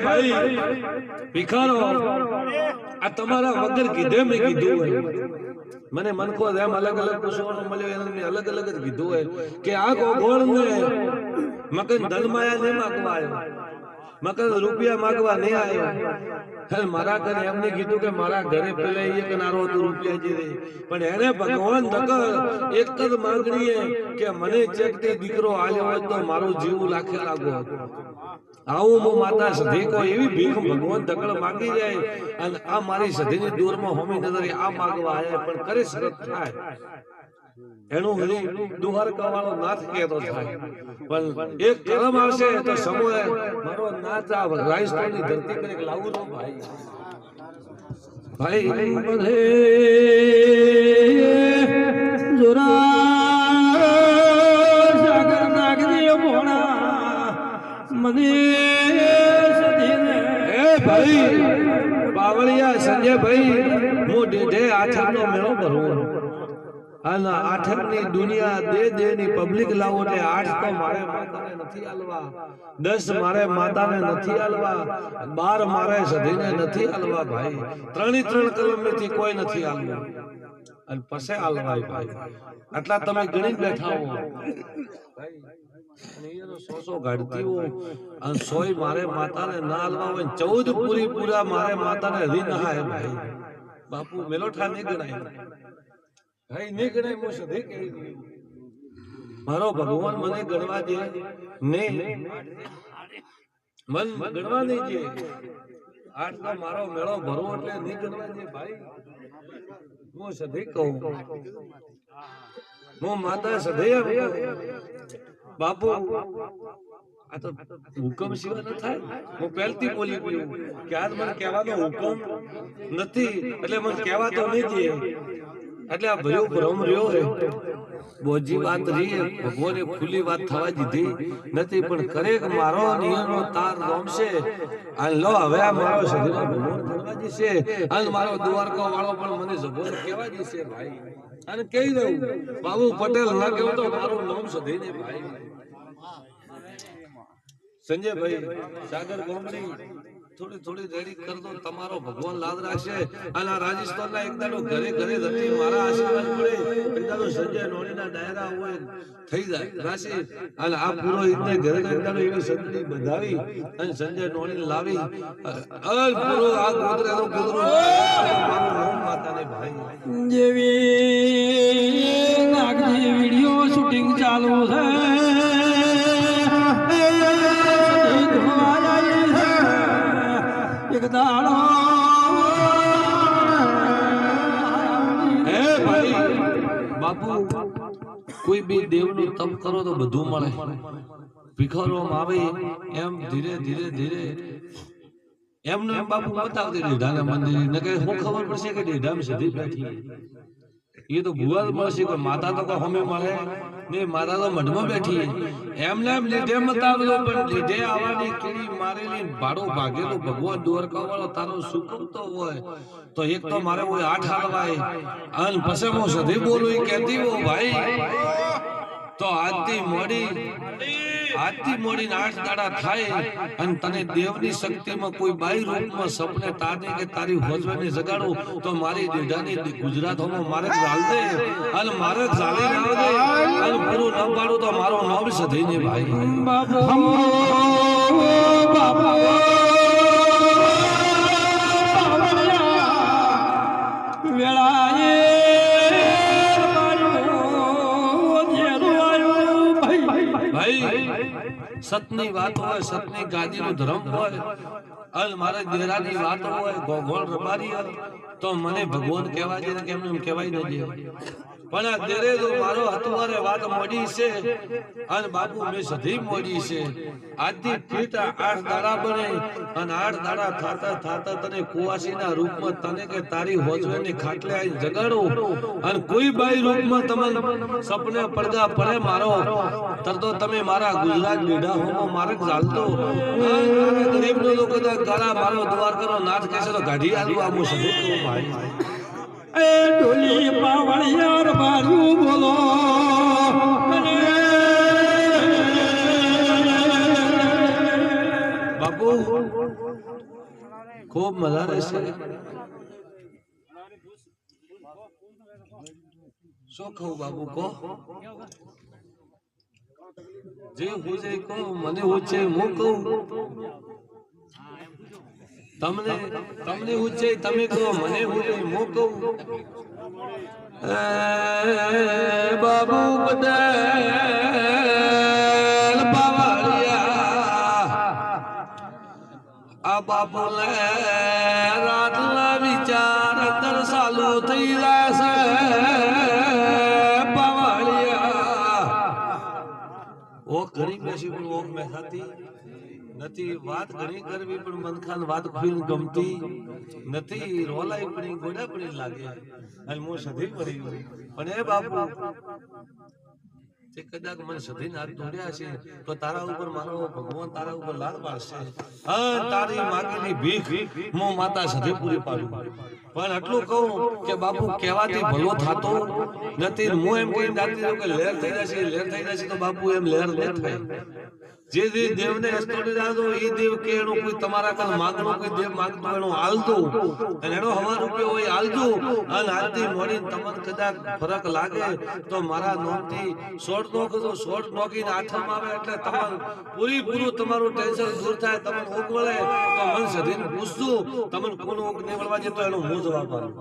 ભાઈ ભિખારો આ તમારા વગર કીધે મેં કીધું હોય મને મનકો એમ અલગ અલગ પૂછવાનું મળ્યો એને અલગ અલગ જ કીધું હોય કે આ ગોળ ને મકન ધનમાયા નહીં માગવા આવ્યો મકન રૂપિયા માગવા નહીં આવ્યો મારા ઘરે એમને કીધું કે મારા ઘરે પેલા એક નારો હતું રૂપિયા જે પણ એને ભગવાન નકર એક જ માંગણી કે મને ચેકતે દીકરો આલ્યો હોય તો મારો જીવ લાખે લાગો આવું હું માતા સધી કો એવી ભીખ ભગવાન દકળ માંગી જાય અને આ મારી સધીની દૂરમાં હોમી નજરે આ માંગવા આયા પણ કરે શરત થાય એનું હરી દુહારકા વાળો નાથ કહેતો થાય પણ એક કરમ આવશે તો સમૂહે મારો નાથ આ રાજસ્થાનની ધરતી કરે લાવું તો ભાઈ ભાઈ બધે જોરા સાગર નાગજી મોણા મને સધીને એ ભાઈ બાવળિયા સંજય ભાઈ હું ડેઢે આઠમનો મેળો ભરું અને આઠમની દુનિયા દે ની પબ્લિક લાવો એટલે 8 તો મારે માતાને નથી આલવા 10 મારે માતાને નથી આલવા 12 મારે સધીને નથી આલવા ભાઈ 3 કલમથી કોઈ નથી આલવા અને પછી આલવા ભાઈ આટલા તમે ગણી બેઠા હો ભાઈ અને એનો 100 ગાડતી હો અને 100 મારે માતાને ના આલવા હોય 14 પૂરી પૂરા મારે માતાને હરી ના હે ભાઈ બાપુ મેલોઠા નહીં ગણાય ભાઈ નહીં ગણાય હું સધી કહી દઉં મારો ભગવાન મને ગણવા દે ને મન ગણવા નહીં દે આજ તો મારો મેળો ભરો એટલે નહીં ગણવા દે ભાઈ હું સધી કહું હું માતા સધી બાપુ આ તો હુકમ સિવાય ન થાય હું પહેલથી બોલી ગયો કે આજ મને કહેવાનો હુકમ નથી એટલે મને કહેવા તો નહીં દે એટલે આ ભયો ભ્રમ રહ્યો હે બોજી વાત રહી ભગવાને ખુલ્લી વાત થવા દીધી નથી પણ કરે કે મારો નિયમનો તાર રોમશે આ લો હવે આ મારો શરીર ભગવાન કરવા દીશે અને મારો દ્વારકો વાળો પણ મને જબોર કહેવા દીશે ભાઈ અને કહી દઉં બાબુ પટેલ ના કેવું તો મારું નામ સધીને ભાઈ સંજય ભાઈ સાગર ગોમડી થોડી રેડી કર દો તમારો ભગવાન લાદ રાખશે અને આ રાજસ્થાનના એક દાડો ઘરે ઘરે ધરતી મારા આશીર્વાદ મળે એક દાડો સંજય નોણીના ડાયરા હોય થઈ જાય રાશિ અને આ પુરોહિતને ઘરે એક દાડો એવી સંગતિ બંધાવી અને સંજય નોણીને લાવી અલ પુરો આ ગોદરેનો ગોદરો મારું નામ માતાને ભાઈ જેવી નાગજી વિડિયો શૂટિંગ ચાલુ છે એક દાડો હે ભાઈ બાપુ કોઈ બી દેવનું તપ કરો તો બધું મળે ભિખારોમાં આવે એમ ધીરે ધીરે ધીરે એમને એમ બાપુ બતાવતી ઢેઢાના મંદિર ને કે હું ખબર પડશે કે ઢેઢામાં સધી બેઠી ये तो भूल મળશે કે માતા તો કો હમે મળે ને માતા તો મઢમાં બેઠી એમને એમ લીધે મતાવલો પણ લીધે આવવાની કેડી મારેલી ભાડો ભાગેલો ભગવાન દ્વારકા વાળો તારો સુકમ તો હોય તો એક તો મારે કોઈ 8 હાલવાય અને પછી હું સધી બોલું એ કહેતી હો ભાઈ તો આજથી મોડી 8 દાડા થાય અને તને દેવની શક્તિમાં કોઈ બાઈ રૂપમાં સપને તાને કે તારી હોજવાની જગાડો તો મારી દેઢાની ગુજરાતમાં મારે ચાલ દે અને મારે ચાલી ના દે અને પૂરું ન પાડું તો મારો નામ સધીને ભાઈ બાપુ બાપુ વેળાએ સતની વાત હોય સતની ગાદીનો ધર્મ હોય અલ મારે દેરાની વાત હોય ગોગોળ રબારી તો મને ભગવાન કહેવા દે કે એમને કહેવાય ન દે પણ આ દેરે તો મારો હતુવારે વાત મોડી છે અને બાપુ મે સધી મોડી છે આજથી પીતા 8 દાડા બને અને 8 દાડા થાતા તને કુવાસીના રૂપમાં તને કે તારી હોજવેની ખાટલે આઈ જગાડો અને કોઈ બાઈ રૂપમાં તમને સપને પડદા પડે મારો તરતો તમે મારા ગુજરાત બેડા હોમો મારક ચાલતો મારા ગરીબનો લોકો તો ગાળા મારો દ્વાર કરો નાથ કહેશે તો ગાડી આલુ આ હું સધી કહું ભાઈ એ ડોલી પાવળિયાર બારું બોલો બાપુ ખૂબ મજા રહેશે. શું કહું બાપુ કહો, જે હું છે કહો, મને હું છે હું કહું, તમને હું છે તમે કહો, મને હું છે હું કહું. બાબુ બદલ બાવળિયા આ બાપુ લે રાતના વિચાર અંદર ચાલુ થઈ જશે. ઓખ ઘણી બેસી પણ ઓખ મેં થતી નથી, વાત ઘણી કરવી પણ મનખાન વાત ખુલીને ગમતી નથી, રોલાઈ પડી ગોડા પડી લાગે અને હું સધી પડી પણ એ બાપુ તે કદાચ મને સધીને હાથ દોડ્યા છે તો તારા ઉપર મારો ભગવાન તારા ઉપર લાડ પાડશે. તારી માગેલી ભીખ હું માતા સધી પૂરી પાડું. પણ આટલું કહું કે બાપુ કહેવાથી ભલો થતો નથી. હું એમ કહી દાતી કે લહેર થઈ જશે, લહેર થઈ જશે તો બાપુ એમ લહેર ન થાય. જે દેવને અસ્તોડી દાદો એ દેવ કે એનો કોઈ તમારા કાલ માંગણો કોઈ દેવ માંગતો એનો હાલતો અને એનો હવા રૂપિયો હોય હાલતો અને હાલતી મોડી તમને કદાચ ફરક લાગે તો મારા નોમથી શોર્ટ નોખો તો શોર્ટ નોખીને આઠમ આવે એટલે તમારું પૂરું તમારું ટેન્શન દૂર થાય. તમને ઓગ વળે તો મન સધીને પૂછતું તમને કોનો ઓગ નહીં વળવા જતો એનો હું જવાબ આપું.